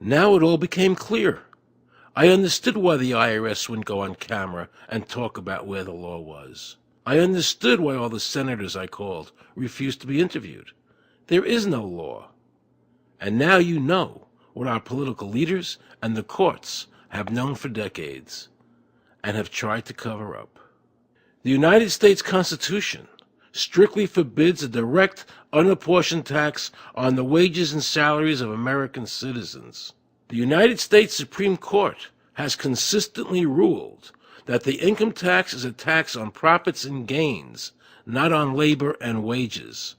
Now it all became clear. I understood why the IRS wouldn't go on camera and talk about where the law was. I understood why all the senators I called refused to be interviewed. There is no law. And now you know what our political leaders and the courts have known for decades and have tried to cover up. The United States Constitution strictly forbids a direct, unapportioned tax on the wages and salaries of American citizens. The United States Supreme Court has consistently ruled that the income tax is a tax on profits and gains, not on labor and wages.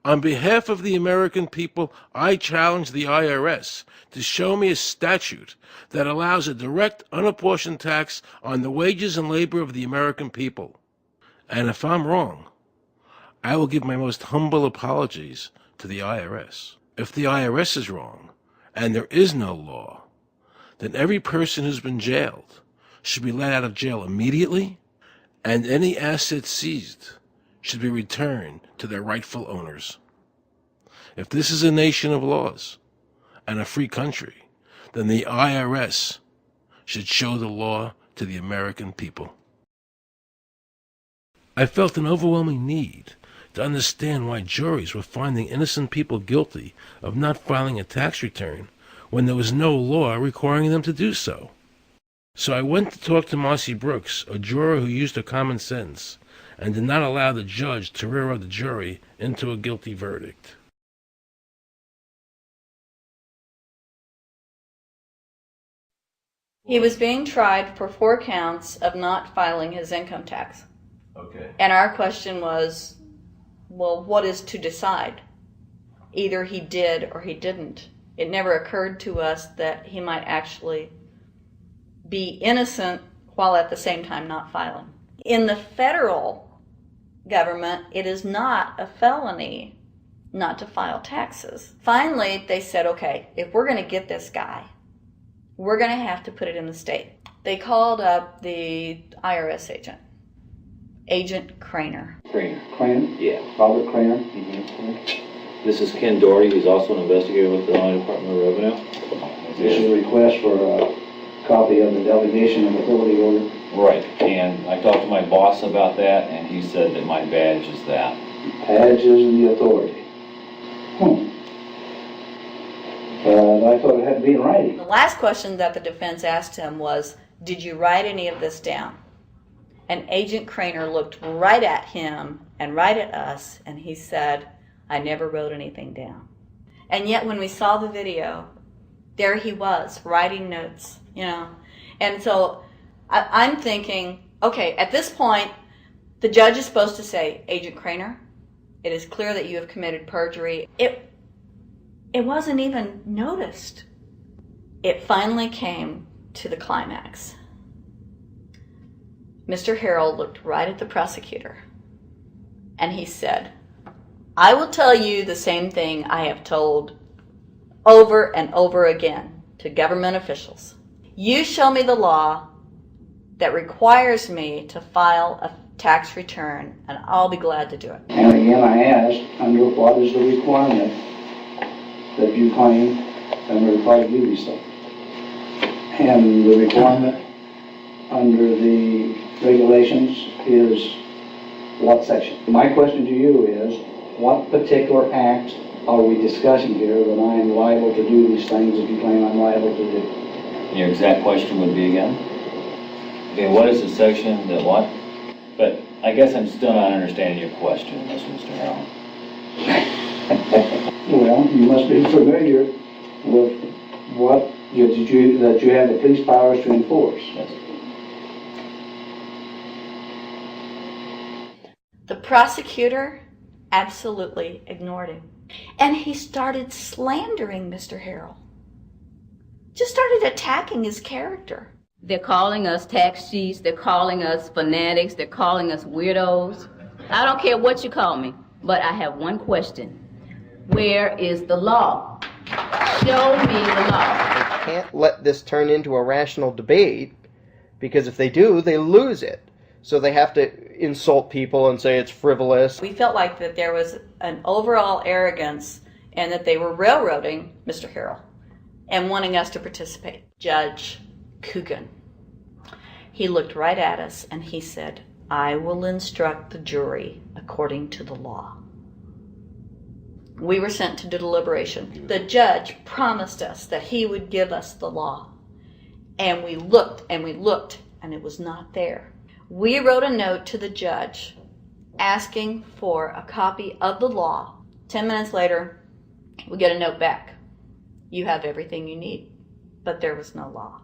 On behalf of the American people, I challenge the IRS to show me a statute that allows a direct, unapportioned tax on the wages and labor of the American people. And if I'm wrong, I will give my most humble apologies to the IRS. If the IRS is wrong, and there is no law, then every person who's been jailed should be let out of jail immediately, and any assets seized should be returned to their rightful owners. If this is a nation of laws and a free country, then the IRS should show the law to the American people. I felt an overwhelming need to understand why juries were finding innocent people guilty of not filing a tax return when there was no law requiring them to do so. So I went to talk to Marcy Brooks, a juror who used her common sense and did not allow the judge to railroad the jury into a guilty verdict. He was being tried for 4 counts of not filing his income tax. Okay. And our question was, well, what is to decide? Either he did or he didn't. It never occurred to us that he might actually be innocent while at the same time not filing. In the federal government, it is not a felony not to file taxes. Finally, they said, okay, if we're going to get this guy, we're going to have to put it in the state. They called up the IRS agent, Agent Craner. Craner? Yeah. Robert Craner? Mm-hmm. This is Ken Doherty. He's also an investigator with the Illinois Department of Revenue. This is a request for a copy of the delegation of authority order. Right, and I talked to my boss about that, and he said that my badge is that. Badge is the authority. I thought it had to be in writing. The last question that the defense asked him was, did you write any of this down? And Agent Craner looked right at him and right at us, and he said, I never wrote anything down. And yet when we saw the video, there he was, writing notes, you know. And so I'm thinking, okay, at this point, the judge is supposed to say, Agent Craner, it is clear that you have committed perjury. It wasn't even noticed. It finally came to the climax. Mr. Harrell looked right at the prosecutor, and he said, I will tell you the same thing I have told over and over again to government officials. You show me the law that requires me to file a tax return, and I'll be glad to do it. And again, I asked, under what is the requirement that you claim under the Private Duty Stuff? And the requirement under the regulations is what section? My question to you is, what particular act are we discussing here that I am liable to do these things that you claim I'm liable to do? Your exact question would be again? Okay, what is the section that what? But I guess I'm still not understanding your question, Mr. Harrell. Well, you must be familiar with what that you have the police powers to enforce. Yes. The prosecutor absolutely ignored him. And he started slandering Mr. Harrell. Just started attacking his character. They're calling us tax cheats, they're calling us fanatics, they're calling us weirdos. I don't care what you call me, but I have one question. Where is the law? Show me the law. They can't let this turn into a rational debate, because if they do, they lose it. So they have to insult people and say it's frivolous. We felt like that there was an overall arrogance and that they were railroading Mr. Harrell. and wanting us to participate. Judge Coogan. He looked right at us and he said, "I will instruct the jury according to the law." We were sent to deliberation. The judge promised us that he would give us the law. And we looked and we looked and it was not there. We wrote a note to the judge asking for a copy of the law. 10 minutes later, we get a note back. "You have everything you need." But there was no law.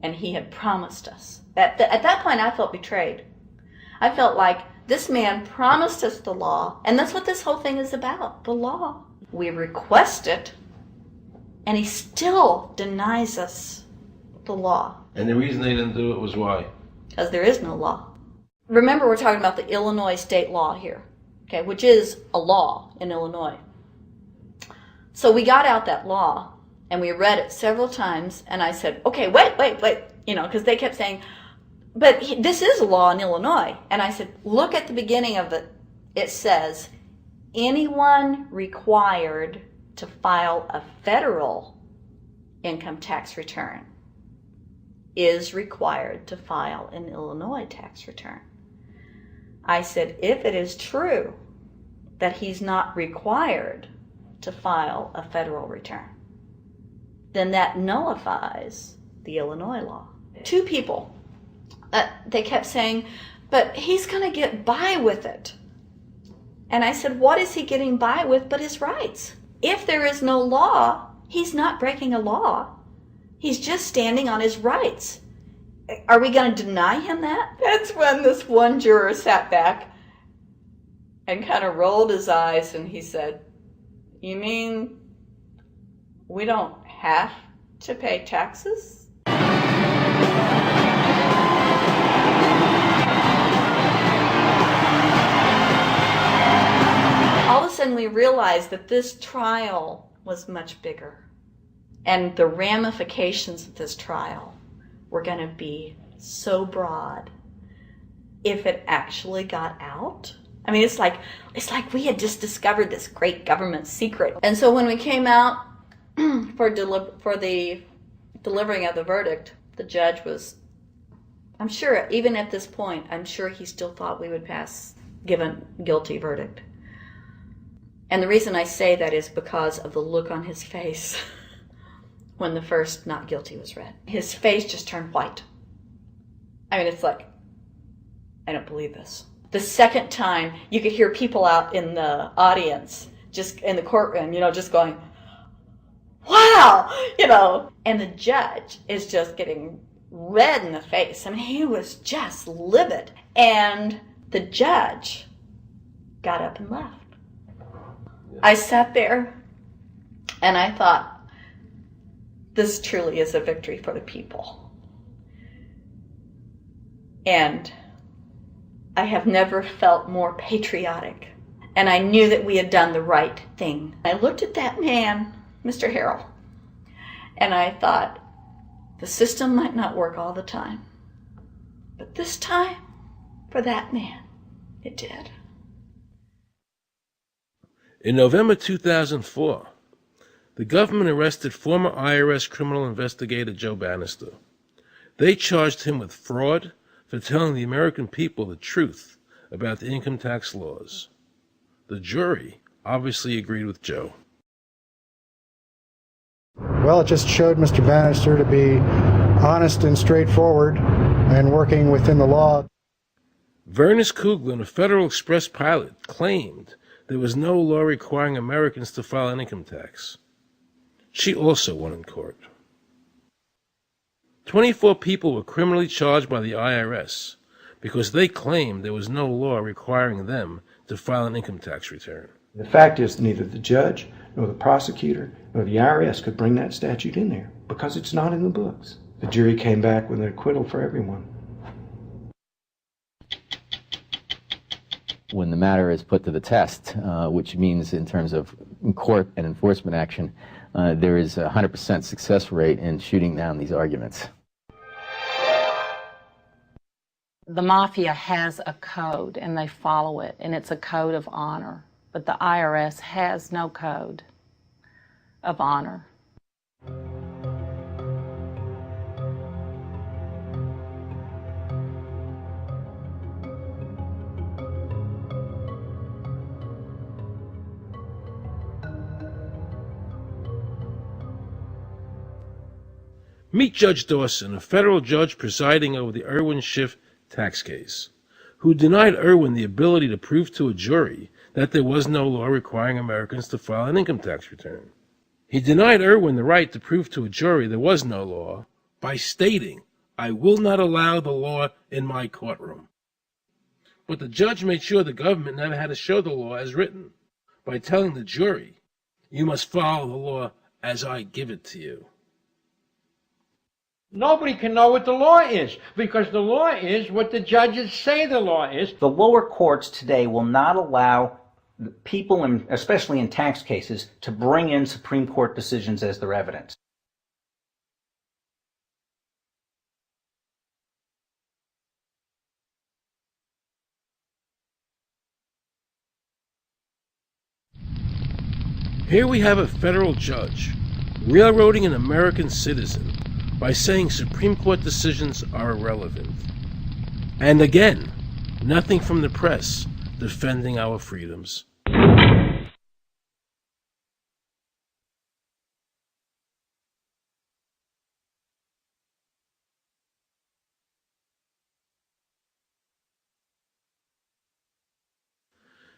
And he had promised us. At that point, I felt betrayed. I felt like this man promised us the law, and that's what this whole thing is about, the law. We request it, and he still denies us the law. And the reason they didn't do it was why? Because there is no law. Remember, we're talking about the Illinois state law here, okay, which is a law in Illinois. So we got out that law, and we read it several times, and I said, okay, wait, because they kept saying, but this is a law in Illinois. And I said, look at the beginning of it. It says, anyone required to file a federal income tax return is required to file an Illinois tax return. I said, if it is true that he's not required to file a federal return, then that nullifies the Illinois law. Two people, they kept saying, but he's going to get by with it. And I said, what is he getting by with but his rights? If there is no law, he's not breaking a law. He's just standing on his rights. Are we going to deny him that? That's when this one juror sat back and kind of rolled his eyes and he said, you mean we don't have to pay taxes? All of a sudden we realized that this trial was much bigger. And the ramifications of this trial were going to be so broad if it actually got out. I mean, it's like we had just discovered this great government secret. And so when we came out for the delivering of the verdict, the judge was, I'm sure, even at this point, I'm sure he still thought we would give a guilty verdict. And the reason I say that is because of the look on his face when the first not guilty was read. His face just turned white. I mean, it's like, I don't believe this. The second time, you could hear people out in the audience, just in the courtroom, just going, wow, and the judge is just getting red in the face. I mean, he was just livid. And the judge got up and left. I sat there and I thought, this truly is a victory for the people. And I have never felt more patriotic. And I knew that we had done the right thing. I looked at that man, Mr. Harrell, and I thought, the system might not work all the time, but this time, for that man, it did. In November 2004, the government arrested former IRS criminal investigator Joe Bannister. They charged him with fraud for telling the American people the truth about the income tax laws. The jury obviously agreed with Joe. Well, it just showed Mr. Bannister to be honest and straightforward and working within the law. Vernice Kuglin, a Federal Express pilot, claimed there was no law requiring Americans to file an income tax. She also won in court. 24 people were criminally charged by the IRS because they claimed there was no law requiring them to file an income tax return. The fact is, neither the judge, nor the prosecutor, nor the IRS could bring that statute in there because it's not in the books. The jury came back with an acquittal for everyone. When the matter is put to the test, which means in terms of court and enforcement action, there is a 100% success rate in shooting down these arguments. The mafia has a code and they follow it, and it's a code of honor. But the IRS has no code of honor. Meet Judge Dawson, a federal judge presiding over the Irwin Schiff tax case, who denied Irwin the ability to prove to a jury that there was no law requiring Americans to file an income tax return. He denied Irwin the right to prove to a jury there was no law by stating, "I will not allow the law in my courtroom." But the judge made sure the government never had to show the law as written by telling the jury, "You must follow the law as I give it to you." Nobody can know what the law is, because the law is what the judges say the law is. The lower courts today will not allow people, especially in tax cases, to bring in Supreme Court decisions as their evidence. Here we have a federal judge railroading an American citizen by saying Supreme Court decisions are irrelevant. And again, nothing from the press defending our freedoms.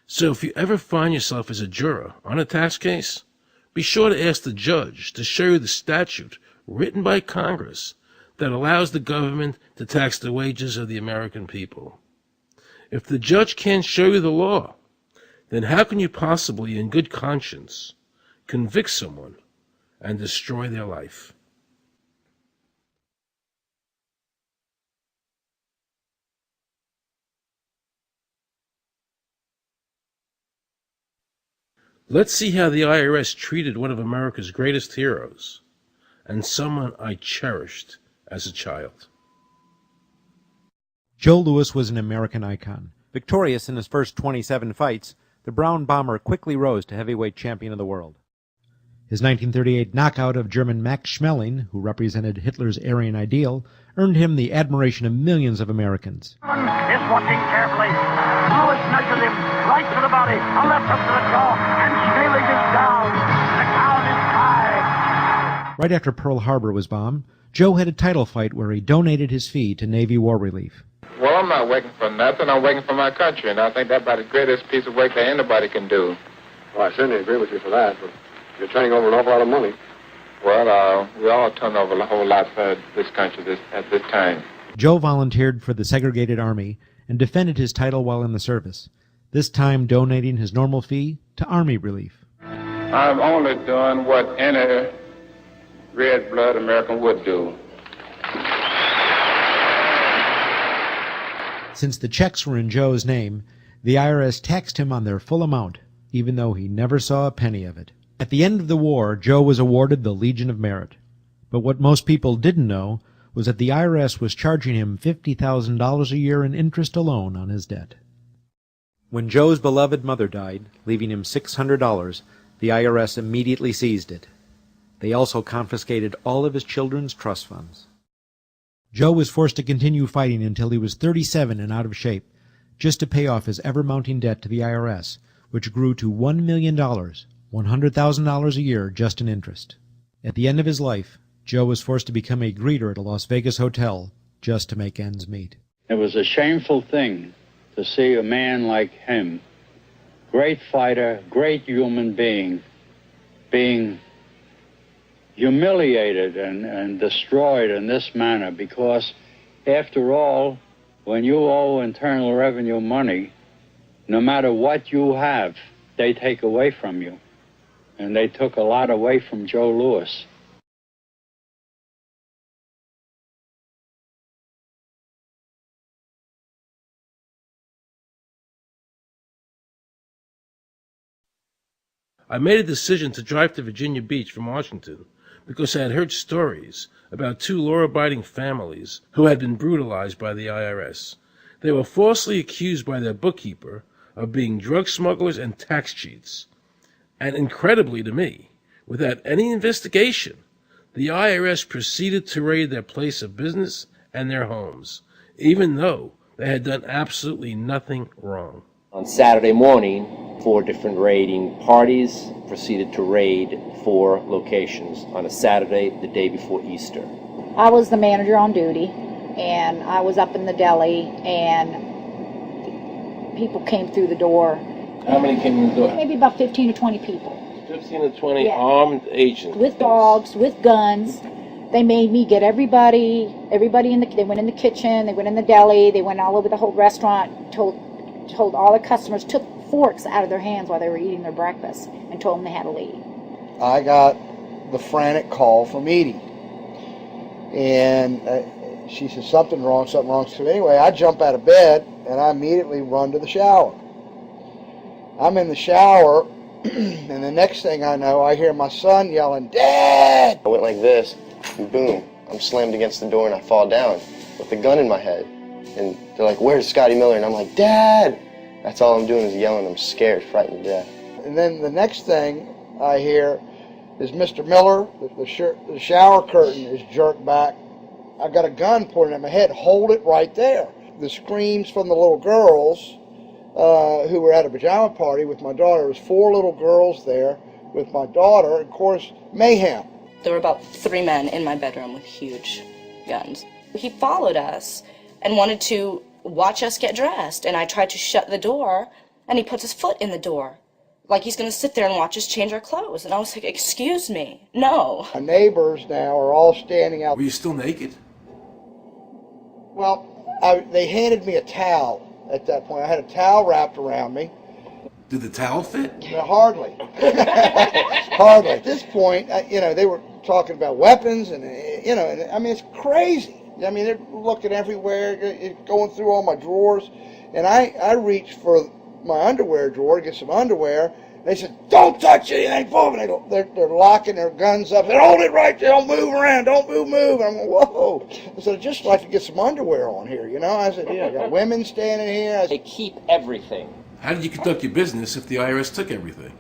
So if you ever find yourself as a juror on a tax case, be sure to ask the judge to show you the statute written by Congress that allows the government to tax the wages of the American people. If the judge can't show you the law, then how can you possibly, in good conscience, convict someone and destroy their life? Let's see how the IRS treated one of America's greatest heroes, and someone I cherished as a child. Joe Louis was an American icon. Victorious in his first 27 fights, the Brown Bomber quickly rose to heavyweight champion of the world. His 1938 knockout of German Max Schmeling, who represented Hitler's Aryan ideal, earned him the admiration of millions of Americans. Is watching carefully. Louis nudges him right to the body, a left up to the jaw, and Schmeling is down. The count is tied. Right after Pearl Harbor was bombed, Joe had a title fight where he donated his fee to Navy War Relief. Well, I'm not working for nothing. I'm working for my country, and I think that's about the greatest piece of work that anybody can do. Well, I certainly agree with you for that, but you're turning over an awful lot of money. Well, we all turn over a whole lot for this country at this time. Joe volunteered for the segregated army and defended his title while in the service, this time donating his normal fee to Army Relief. I'm only doing what any red-blood American would do. Since the checks were in Joe's name, the IRS taxed him on their full amount, even though he never saw a penny of it. At the end of the war, Joe was awarded the Legion of Merit. But what most people didn't know was that the IRS was charging him $50,000 a year in interest alone on his debt. When Joe's beloved mother died, leaving him $600, the IRS immediately seized it. They also confiscated all of his children's trust funds. Joe was forced to continue fighting until he was 37 and out of shape, just to pay off his ever-mounting debt to the IRS, which grew to $1 million, $100,000 a year just in interest. At the end of his life, Joe was forced to become a greeter at a Las Vegas hotel just to make ends meet. It was a shameful thing to see a man like him, great fighter, great human being, being humiliated and destroyed in this manner, because after all, when you owe Internal Revenue money, no matter what you have, they take away from you. And they took a lot away from Joe Louis. I made a decision to drive to Virginia Beach from Washington because I had heard stories about two law-abiding families who had been brutalized by the IRS. They were falsely accused by their bookkeeper of being drug smugglers and tax cheats. And incredibly to me, without any investigation, the IRS proceeded to raid their place of business and their homes, even though they had done absolutely nothing wrong. On Saturday morning, 4 different raiding parties proceeded to raid 4 locations on a Saturday, the day before Easter. I was the manager on duty, and I was up in the deli, and people came through the door. How many came in the door? Maybe about 15 to 20 people. 15 to 20 Yeah. armed agents. With dogs, with guns. They made me get everybody in the, they went in the kitchen, they went in the deli, they went all over the whole restaurant, told all the customers, took forks out of their hands while they were eating their breakfast, and told them they had to leave. I got the frantic call from Edie. And she said, something wrong. So anyway, I jump out of bed, and I immediately run to the shower. I'm in the shower, and the next thing I know, I hear my son yelling, "Dad!" I went like this, and boom, I'm slammed against the door and I fall down with a gun in my head. And they're like, "Where's Scotty Miller?" And I'm like, "Dad!" That's all I'm doing is yelling. I'm scared, frightened to death. And then the next thing I hear is Mr. Miller, the shower curtain is jerked back. I got a gun pointed at my head. Hold it right there. The screams from the little girls who were at a pajama party with my daughter. There was 4 little girls there with my daughter. Of course, mayhem. There were about 3 men in my bedroom with huge guns. He followed us and wanted to watch us get dressed, and I tried to shut the door, and he puts his foot in the door, like he's going to sit there and watch us change our clothes. And I was like, excuse me, no. My neighbors now are all standing out. Were you still naked? Well, they handed me a towel at that point. I had a towel wrapped around me. Did the towel fit? No, hardly. Hardly. At this point, they were talking about weapons, and, I mean, it's crazy. I mean, they're looking everywhere, going through all my drawers. And I reached for my underwear drawer to get some underwear. They said, "Don't touch anything." Boom. They're locking their guns up. They're hold it right there. Don't move around. Don't move. I'm going, whoa. I said, "I'd just like to get some underwear on here, I said, I got women standing here. They keep everything. How did you conduct your business if the IRS took everything?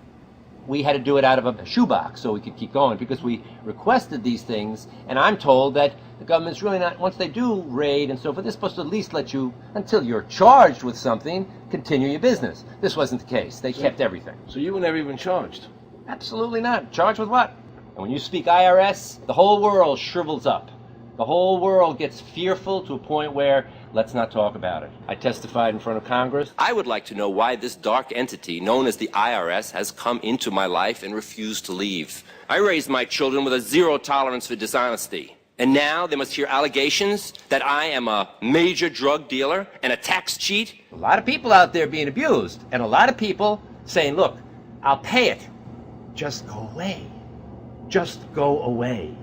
We had to do it out of a shoebox so we could keep going because we requested these things, and I'm told that the government's really not, once they do raid and so forth, they're supposed to at least let you, until you're charged with something, continue your business. This wasn't the case. They kept everything. So you were never even charged? Absolutely not. Charged with what? And when you speak IRS, the whole world shrivels up. The whole world gets fearful to a point where let's not talk about it. I testified in front of Congress. I would like to know why this dark entity known as the IRS has come into my life and refused to leave. I raised my children with a zero tolerance for dishonesty. And now they must hear allegations that I am a major drug dealer and a tax cheat. A lot of people out there being abused, and a lot of people saying, look, I'll pay it. Just go away. Just go away.